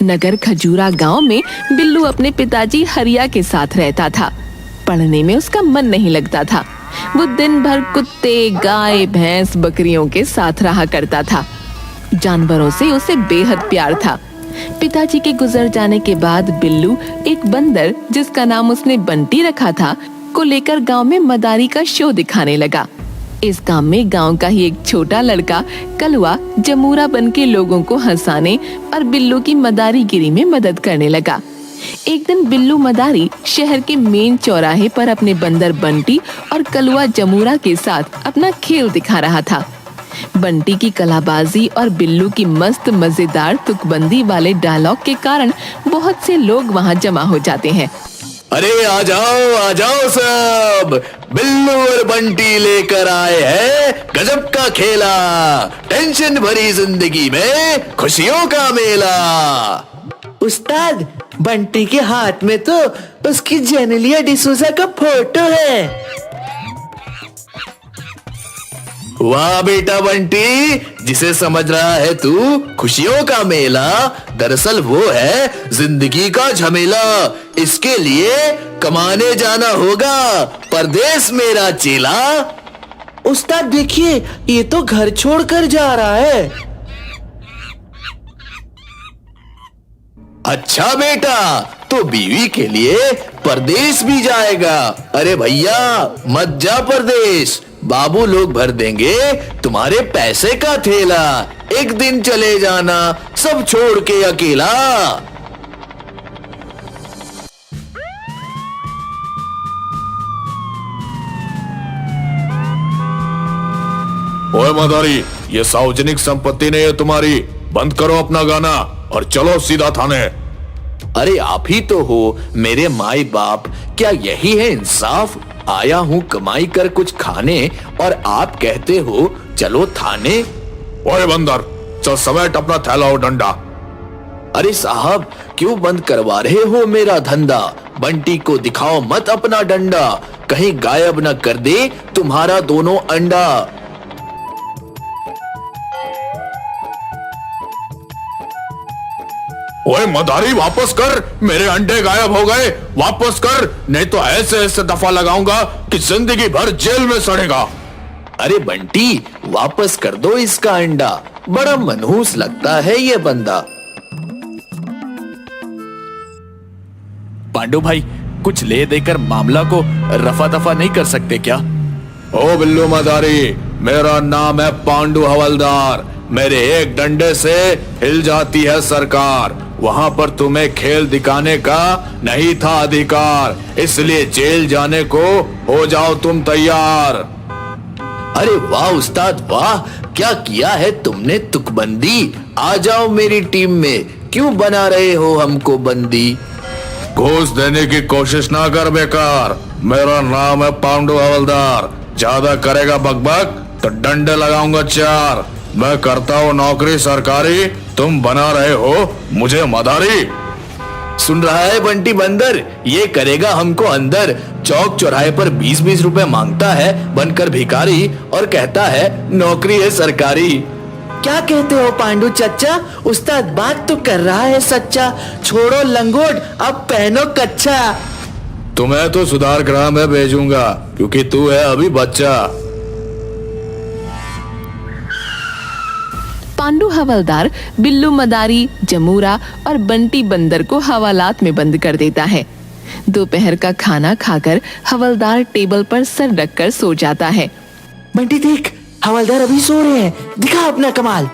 नगर खजूरा गांव में बिल्लू अपने पिताजी हरिया के साथ रहता था। पढ़ने में उसका मन नहीं लगता था। वो दिन भर कुत्ते, गाय, भैंस, बकरियों के साथ रहा करता था। जानवरों से उसे बेहद प्यार था। पिताजी के गुजर जाने के बाद बिल्लू एक बंदर, जिसका नाम उसने बंटी रखा था, को लेकर गांव में मदारी का शो दिखाने लगा। इस काम में गांव का ही एक छोटा लड़का कलवा जमूरा बनके लोगों को हंसाने और बिल्लू की मदारीगिरी में मदद करने लगा। एक दिन बिल्लू मदारी शहर के मेन चौराहे पर अपने बंदर बंटी और कलवा जमूरा के साथ अपना खेल दिखा रहा था। बंटी की कलाबाजी और बिल्लू की मस्त मजेदार तुकबंदी वाले डायलॉग के कारण बहुत से लोग वहां जमा हो जाते हैं। अरे आ जाओ सब, बिल्लू और बंटी लेकर आए हैं गजब का खेला। टेंशन भरी जिंदगी में खुशियों का मेला। उस्ताद, बंटी के हाथ में तो उसकी जेनेलिया डिसूजा का फोटो है। वाह बेटा बंटी, जिसे समझ रहा है तू खुशियों का मेला, दरअसल वो है जिंदगी का झमेला। इसके लिए कमाने जाना होगा परदेस मेरा चेला। उस्ताद देखिए, ये तो घर छोड़कर जा रहा है। अच्छा बेटा, तो बीवी के लिए परदेस भी जाएगा। अरे भैया मत जा परदेस, बाबू लोग भर देंगे तुम्हारे पैसे का थैला। एक दिन चले जाना सब छोड़ के अकेला। ओए मदारी, ये सार्वजनिक संपत्ति नहीं है तुम्हारी। बंद करो अपना गाना और चलो सीधा थाने। अरे आप ही तो हो मेरे माई बाप, क्या यही है इंसाफ? आया हूँ कमाई कर कुछ खाने और आप कहते हो चलो थाने। ओए बंदर, चल समेट अपना थैला और डंडा। अरे साहब, क्यों बंद करवा रहे हो मेरा धंधा? बंटी को दिखाओ मत अपना डंडा, कहीं गायब न कर दे तुम्हारा दोनों अंडा। ओए मदारी, वापस कर, मेरे अंडे गायब हो गए। वापस कर, नहीं तो ऐसे ऐसे दफा लगाऊंगा कि जिंदगी भर जेल में सड़ेगा। अरे बंटी, वापस कर दो इसका अंडा, बड़ा मनहूस लगता है ये बंदा। पांडु भाई, कुछ ले देकर मामला को रफा दफा नहीं कर सकते क्या? ओ बिल्लू मदारी, मेरा नाम है पांडु हवलदार। मेरे एक डंडे से हिल जाती है सरकार। वहां पर तुम्हें खेल दिखाने का नहीं था अधिकार, इसलिए जेल जाने को हो जाओ तुम तैयार। अरे वाह उस्ताद वाह, क्या किया है तुमने तुकबंदी। आ जाओ मेरी टीम में, क्यों बना रहे हो हमको बंदी? घूस देने की कोशिश ना कर बेकार। मेरा नाम है पांडु हवलदार। ज्यादा करेगा बकबक तो डंडे लगाऊंगा 4। मैं करता हूँ नौकरी सरकारी, तुम बना रहे हो मुझे मदारी। सुन रहा है बंटी बंदर, ये करेगा हमको अंदर। चौक चौराहे पर 20-20 रुपए मांगता है बनकर भिखारी और कहता है नौकरी है सरकारी। क्या कहते हो पांडु चच्चा? उस्ताद बात तो कर रहा है सच्चा। छोड़ो लंगोट, अब पहनो कच्चा। तुम्हें तो सुधार गृह में भेजूंगा क्योंकि तू है अभी बच्चा। पांडु हवलदार बिल्लू मदारी, जमूरा और बंटी बंदर को हवालात में बंद कर देता है। दोपहर का खाना खाकर हवलदार टेबल पर सर रखकर सो जाता है। बंटी देख, हवलदार अभी सो रहे हैं, दिखा अपना कमाल।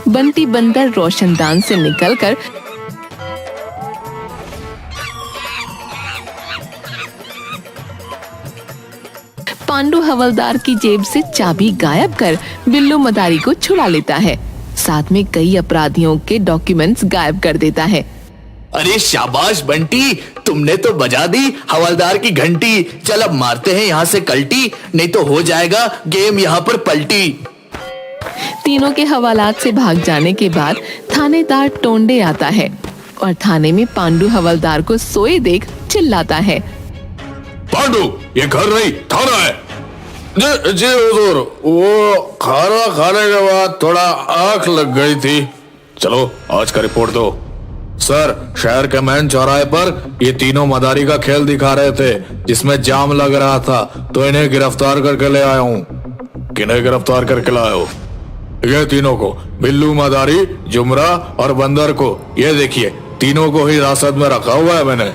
बंटी बंदर रोशनदान से निकलकर पांडु हवलदार की जेब से चाबी गायब कर बिल्लू मदारी को छुड़ा लेता है। साथ में कई अपराधियों के डॉक्यूमेंट्स गायब कर देता है। अरे शाबाश बंटी, तुमने तो बजा दी हवलदार की घंटी। चल अब मारते हैं यहाँ से कल्टी, नहीं तो हो जाएगा गेम यहाँ पर पलटी। तीनों के हवालात से भाग जाने के बाद थानेदार टोंडे आता है और थाने में पांडु हवलदार को सोए देख चिल्लाता है, पांडु, ये घर नहीं थाना है। जी हुजूर, वो खाना खाने के बाद थोड़ा आंख लग गई थी। चलो आज का रिपोर्ट दो। सर, शहर के मेन चौराहे पर ये तीनों मदारी का खेल दिखा रहे थे जिसमें जाम लग रहा था, तो इन्हें गिरफ्तार करके ले आया हूँ। किन्हें गिरफ्तार करके लाए हो? ये तीनों को, बिल्लू, मदारी, जुमरा और बंदर को। ये देखिए, तीनों को ही हिरासत में रखा हुआ है मैंने।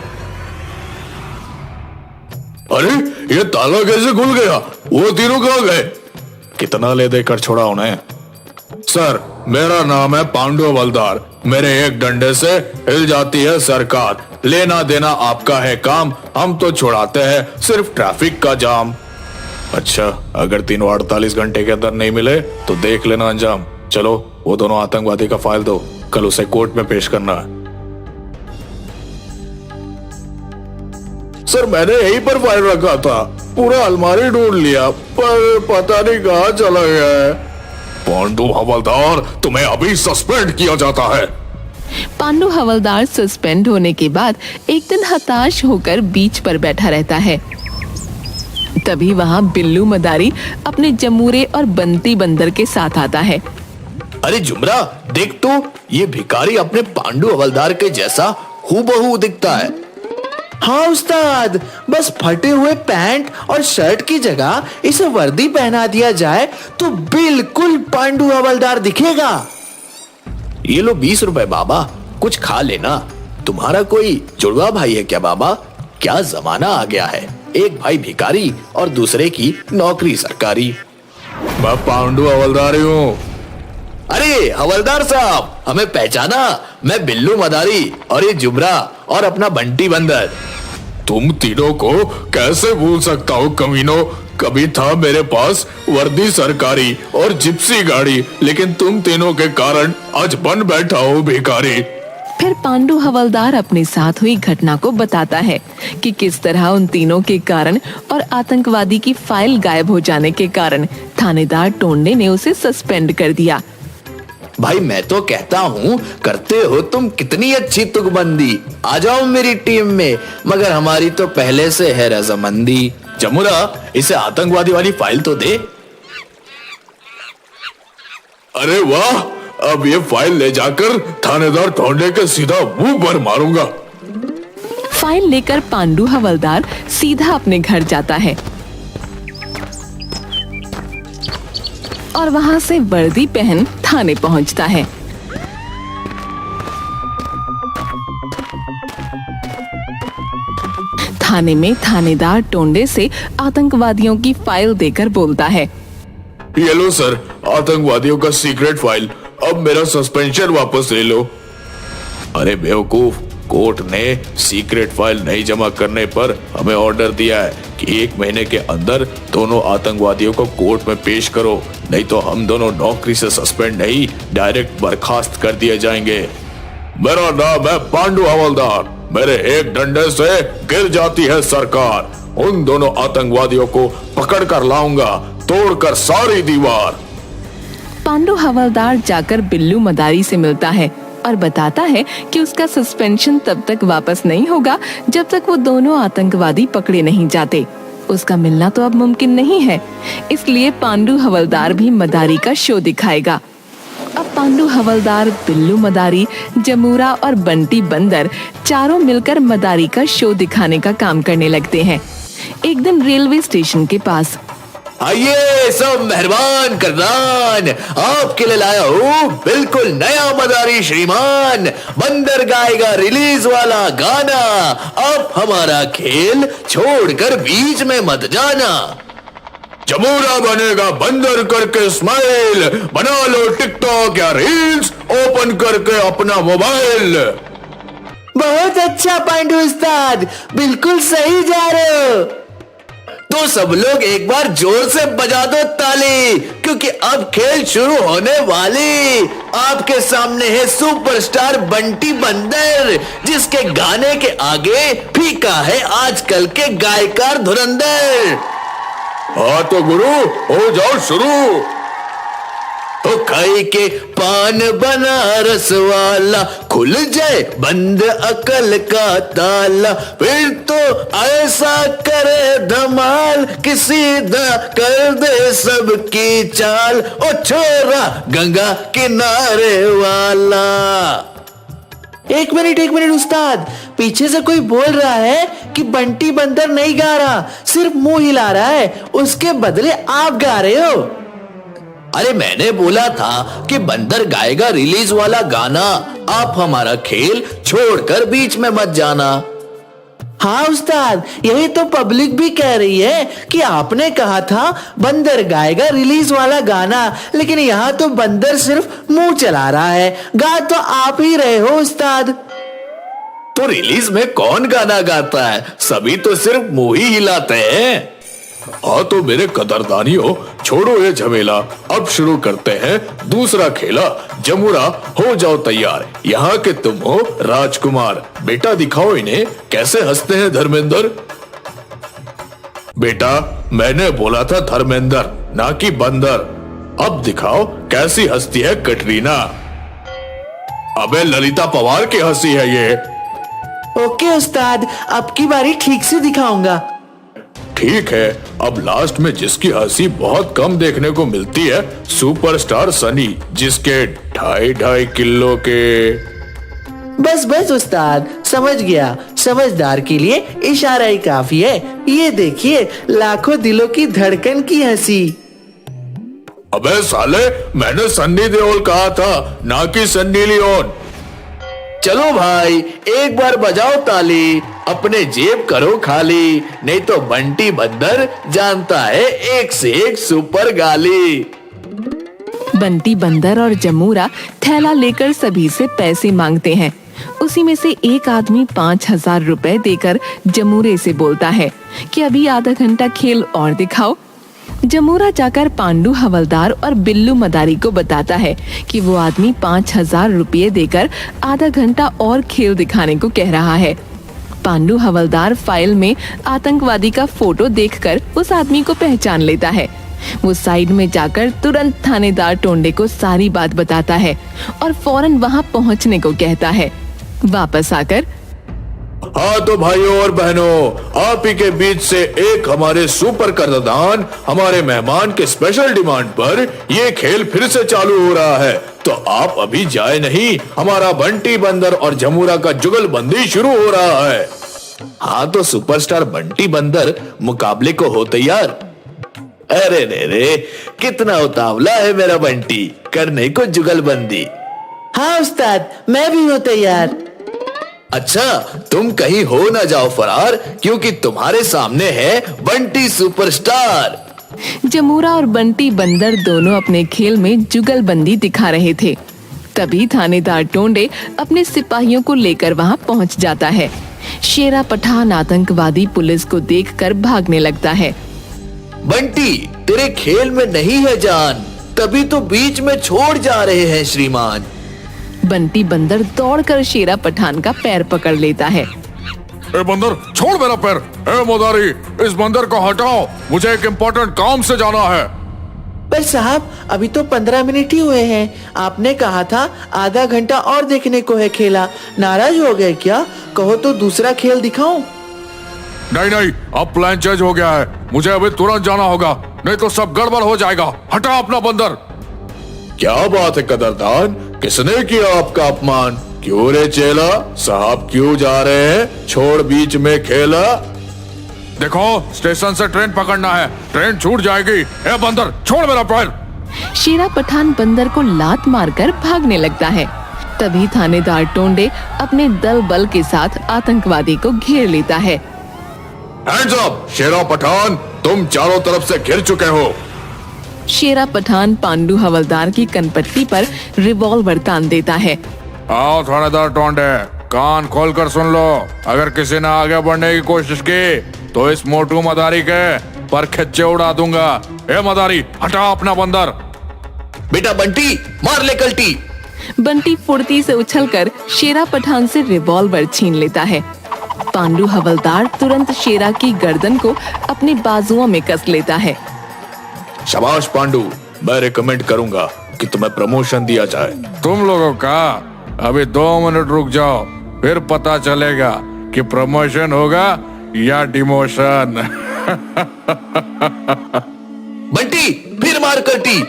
अरे, ये ताला कैसे खुल गया? वो तीनों कहाँ गए? कितना ले देकर छोड़ा उन्हें? सर, मेरा नाम है पांडु हवलदार। मेरे एक डंडे से हिल जाती है सरकार। लेना देना आपका है काम, हम तो छुड़ाते हैं सिर्फ ट्रैफिक का जाम। अच्छा, अगर तीनों 48 घंटे के अंदर नहीं मिले तो देख लेना अंजाम। चलो, वो दोनों आतंकवादी का फाइल दो, कल उसे कोर्ट में पेश करना है। सर, मैंने यहीं पर फाइल रखा था, पूरा अलमारी ढूंढ लिया पर पता नहीं कहाँ चला गया है। पांडु हवलदार, तुम्हें अभी सस्पेंड किया जाता है। पांडु हवलदार सस्पेंड होने के बाद एक दिन हताश होकर बीच पर बैठा रहता है। तभी वहाँ बिल्लू मदारी अपने जमूरे और बंटी बंदर के साथ आता है। अरे जुमरा, देख तो, ये भिखारी अपने पांडु हवलदार के जैसा हूबहू दिखता है। हाँ उस्ताद, बस फटे हुए पैंट और शर्ट की जगह इसे वर्दी पहना दिया जाए तो बिल्कुल पांडु हवलदार दिखेगा। ये लो 20 रुपए बाबा, कुछ खा लेना। तुम्हारा कोई जुड़वा भाई है क्या बाबा? क्या जमाना आ गया है, एक भाई भिखारी और दूसरे की नौकरी सरकारी। मैं पांडु हवलदार हूँ। अरे हवलदार साहब, हमें पहचाना? मैं बिल्लू मदारी और ये जुमरा और अपना बंटी बंदर। तुम तीनों को कैसे भूल सकता हूँ कमीनों? कभी था मेरे पास वर्दी सरकारी और जिप्सी गाड़ी, लेकिन तुम तीनों के कारण आज बन बैठा हूँ भिखारी। फिर पांडु हवलदार अपने साथ हुई घटना को बताता है कि किस तरह उन तीनों के कारण और आतंकवादी की फाइल गायब हो जाने के कारण थानेदार टोंडे ने उसे सस्पेंड कर दिया। भाई मैं तो कहता हूँ, करते हो तुम कितनी अच्छी तुकबंदी। आ जाओ मेरी टीम में, मगर हमारी तो पहले से है रजामंदी। जमुरा, इसे आतंकवादी वाली फाइल तो दे। अरे वाह, अब ये फाइल ले जाकर थानेदार टोंडे के सीधा मुंह पर मारूंगा। फाइल लेकर पांडु हवलदार सीधा अपने घर जाता है और वहां से वर्दी पहन थाने पहुंचता है। थाने में थानेदार टोंडे से आतंकवादियों की फाइल देकर बोलता है, ये लो सर, आतंकवादियों का सीक्रेट फाइल, अब मेरा सस्पेंशन वापस ले लो। अरे बेवकूफ, कोर्ट ने सीक्रेट फाइल नहीं जमा करने पर हमें ऑर्डर दिया है कि 1 महीने के अंदर दोनों आतंकवादियों को कोर्ट में पेश करो, नहीं तो हम दोनों नौकरी से सस्पेंड नहीं, डायरेक्ट बर्खास्त कर दिए जाएंगे। मेरा नाम है पांडु हवलदार। मेरे एक डंडे से गिर जाती है सरकार। उन दोनों आतंकवादियों को पकड़ कर लाऊंगा, तोड़कर सारी दीवार। पांडु हवलदार जाकर बिल्लू मदारी से मिलता है और बताता है कि उसका सस्पेंशन तब तक वापस नहीं होगा जब तक वो दोनों आतंकवादी पकड़े नहीं जाते। उसका मिलना तो अब मुमकिन नहीं है, इसलिए पांडु हवलदार भी मदारी का शो दिखाएगा। अब पांडु हवलदार, बिल्लू मदारी, जमूरा और बंटी बंदर चारों मिलकर मदारी का शो दिखाने का काम करने लगते हैं। एक दिन रेलवे स्टेशन के पास, आइए सब मेहरबान करनान, आपके लिए लाया हूँ बिल्कुल नया मदारी श्रीमान। बंदर गाएगा रिलीज वाला गाना, अब हमारा खेल छोड़कर बीच में मत जाना। जमूरा बनेगा बंदर करके स्माइल, बना लो टिकटॉक या रील्स, ओपन करके अपना मोबाइल। बहुत अच्छा पांडु उस्ताद, बिल्कुल सही जा रहे हो। तो सब लोग एक बार जोर से बजा दो ताली, क्योंकि अब खेल शुरू होने वाली। आपके सामने है सुपरस्टार बंटी बंदर, जिसके गाने के आगे फीका है आजकल के गायकार धुरंधर। हाँ तो गुरु, हो जाओ शुरू। तो खाई के पान बनारस वाला, खुल जाए बंद अकल का ताला। फिर तो ऐसा करे धमाल कि सीधा कर दे सबकी चाल। ओ छोरा गंगा किनारे वाला। एक मिनट उस्ताद, पीछे से कोई बोल रहा है कि बंटी बंदर नहीं गा रहा, सिर्फ मुंह हिला रहा है, उसके बदले आप गा रहे हो। अरे मैंने बोला था कि बंदर गाएगा रिलीज वाला गाना, आप हमारा खेल छोड़कर बीच में मत जाना। हाँ उस्ताद, यही तो पब्लिक भी कह रही है कि आपने कहा था बंदर गाएगा रिलीज वाला गाना, लेकिन यहाँ तो बंदर सिर्फ मुंह चला रहा है, गा तो आप ही रहे हो उस्ताद। तो रिलीज में कौन गाना गाता है? सभी तो सिर्फ मुंह ही हिलाते हैं। हाँ तो मेरे कदरदानियों, छोड़ो ये झमेला, अब शुरू करते हैं दूसरा खेला। जमुरा हो जाओ तैयार, यहाँ के तुम हो राजकुमार। बेटा दिखाओ इन्हें कैसे हंसते हैं धर्मेंद्र। बेटा मैंने बोला था धर्मेंद्र, ना कि बंदर। अब दिखाओ कैसी हंसती है कटरीना। अबे ललिता पवार की हंसी है ये। ओके उस्ताद, अब की बारी ठीक से दिखाऊंगा। ठीक है, अब लास्ट में जिसकी हंसी बहुत कम देखने को मिलती है, सुपरस्टार सनी, जिसके 2.5 किलो के। बस उस्ताद, समझ गया, समझदार के लिए इशारा ही काफी है। ये देखिए, लाखों दिलों की धड़कन की हंसी। अबे साले, मैंने सन्नी देओल कहा था, ना कि सन्नी लियोन। चलो भाई, एक बार बजाओ ताली, अपने जेब करो खाली, नहीं तो बंटी बंदर जानता है एक से एक सुपर गाली। बंटी बंदर और जमूरा थैला लेकर सभी से पैसे मांगते हैं। उसी में से एक आदमी 5,000 रुपए देकर जमूरे से बोलता है कि अभी आधा घंटा खेल और दिखाओ। जमूरा जाकर पांडू हवलदार और बिल्लू मदारी को बताता है कि वो आदमी 5,000 रुपये देकर आधा घंटा और खेल दिखाने को कह रहा है। पांडू हवलदार फाइल में आतंकवादी का फोटो देखकर उस आदमी को पहचान लेता है। वो साइड में जाकर तुरंत थानेदार टोंडे को सारी बात बताता है और फौरन वहां पहुंचने को कहता है। वापस आकर, हाँ तो भाइयों और बहनों, आप ही के बीच से एक हमारे सुपर कदरदान, हमारे मेहमान के स्पेशल डिमांड पर ये खेल फिर से चालू हो रहा है। तो आप अभी जाए नहीं, हमारा बंटी बंदर और जमूरा का जुगलबंदी शुरू हो रहा है। हाँ तो सुपरस्टार बंटी बंदर मुकाबले को हो तैयार। अरे रे, कितना उतावला है मेरा बंटी, करने को जुगलबंदी। हाँ उस्ताद, मैं भी हूँ तैयार। अच्छा, तुम कहीं हो ना जाओ फरार, क्योंकि तुम्हारे सामने है बंटी सुपरस्टार। जमूरा और बंटी बंदर दोनों अपने खेल में जुगलबंदी दिखा रहे थे। तभी थानेदार टोंडे अपने सिपाहियों को लेकर वहां पहुंच जाता है। शेरा पठान आतंकवादी पुलिस को देखकर भागने लगता है। बंटी, तेरे खेल में नहीं है जान, तभी तो बीच में छोड़ जा रहे हैं श्रीमान। बंटी बंदर दौड़कर शेरा पठान का पैर पकड़ लेता है। ए बंदर, छोड़ मेरा पैर। ए मदारी, इस बंदर को हटाओ, मुझे एक इम्पोर्टेंट काम से जाना है। पर साहब, अभी तो 15 मिनट ही हुए हैं, आपने कहा था आधा घंटा और देखने को है खेला। नाराज हो गए क्या? कहो तो दूसरा खेल दिखाऊं? नहीं, अब प्लान चेंज हो गया है, मुझे अभी तुरंत जाना होगा, नहीं तो सब गड़बड़ हो जाएगा। हटा अपना बंदर। क्या बात है कदरदान, किसने किया आपका अपमान? क्यों रे चेला, साहब क्यों जा रहे हैं? छोड़ बीच में खेला। देखो, स्टेशन से ट्रेन पकड़ना है, ट्रेन छूट जाएगी। ए बंदर, छोड़ मेरा पैर। शेरा पठान बंदर को लात मारकर भागने लगता है। तभी थानेदार टोंडे अपने दल बल के साथ आतंकवादी को घेर लेता है। हैंड्स अप, शेरा पठान, तुम चारों तरफ से घिर चुके हो। शेरा पठान पांडू हवलदार की कनपट्टी पर रिवॉल्वर तान देता है। आओ थानेदार टोंडे, कान खोलकर सुन लो, अगर किसी ने आगे बढ़ने की कोशिश की तो इस मोटू मदारी के पर खच्चे उड़ा दूंगा। ए मदारी, हटा अपना बंदर। बेटा बंटी, मार ले कल्टी। बंटी फुर्ती से उछलकर शेरा पठान से रिवॉल्वर छीन लेता है। पांडू हवलदार तुरंत शेरा की गर्दन को अपनी बाजुओं में कस लेता है। शाबाश पांडू, मैं रिकमेंड करूंगा कि तुम्हें प्रमोशन दिया जाए। तुम लोगों का अभी 2 मिनट रुक जाओ, फिर पता चलेगा कि प्रमोशन होगा या डिमोशन। बंटी, फिर मार कल्टी।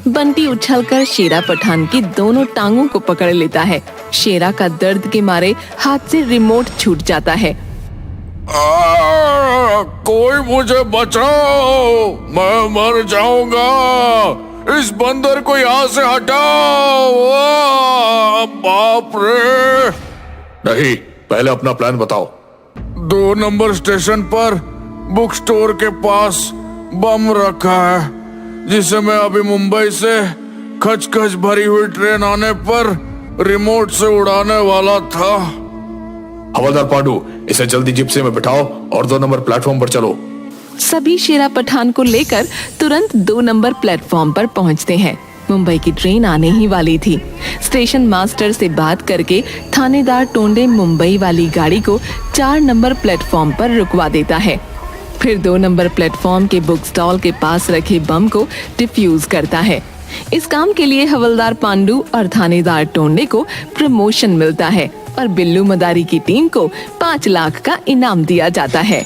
बंटी उछलकर शेरा पठान की दोनों टांगों को पकड़ लेता है शेरा का दर्द के मारे हाथ से रिमोट छूट जाता है। कोई मुझे बचाओ, मैं मर जाऊंगा। इस बंदर को यहाँ से हटाओ। बाप रे। नहीं, पहले अपना प्लान बताओ। 2 नंबर स्टेशन पर बुक स्टोर के पास बम रखा है, जिसे मैं अभी मुंबई से खचखच भरी हुई ट्रेन आने पर रिमोट से उड़ाने वाला था। हवलदार पांडु, इसे जल्दी जिप्सी में बिठाओ और 2 नंबर प्लेटफॉर्म पर चलो। सभी शेरा पठान को लेकर तुरंत 2 नंबर प्लेटफॉर्म पर पहुंचते हैं। मुंबई की ट्रेन आने ही वाली थी। स्टेशन मास्टर से बात करके थानेदार टोंडे मुंबई वाली गाड़ी को 4 नंबर प्लेटफॉर्म पर रुकवा देता है। फिर 2 नंबर प्लेटफॉर्म के बुक स्टॉल के पास रखे बम को डिफ्यूज करता है। इस काम के लिए हवलदार पांडु और थानेदार टोंडे को प्रमोशन मिलता है और बिल्लू मदारी की टीम को 5 लाख का इनाम दिया जाता है।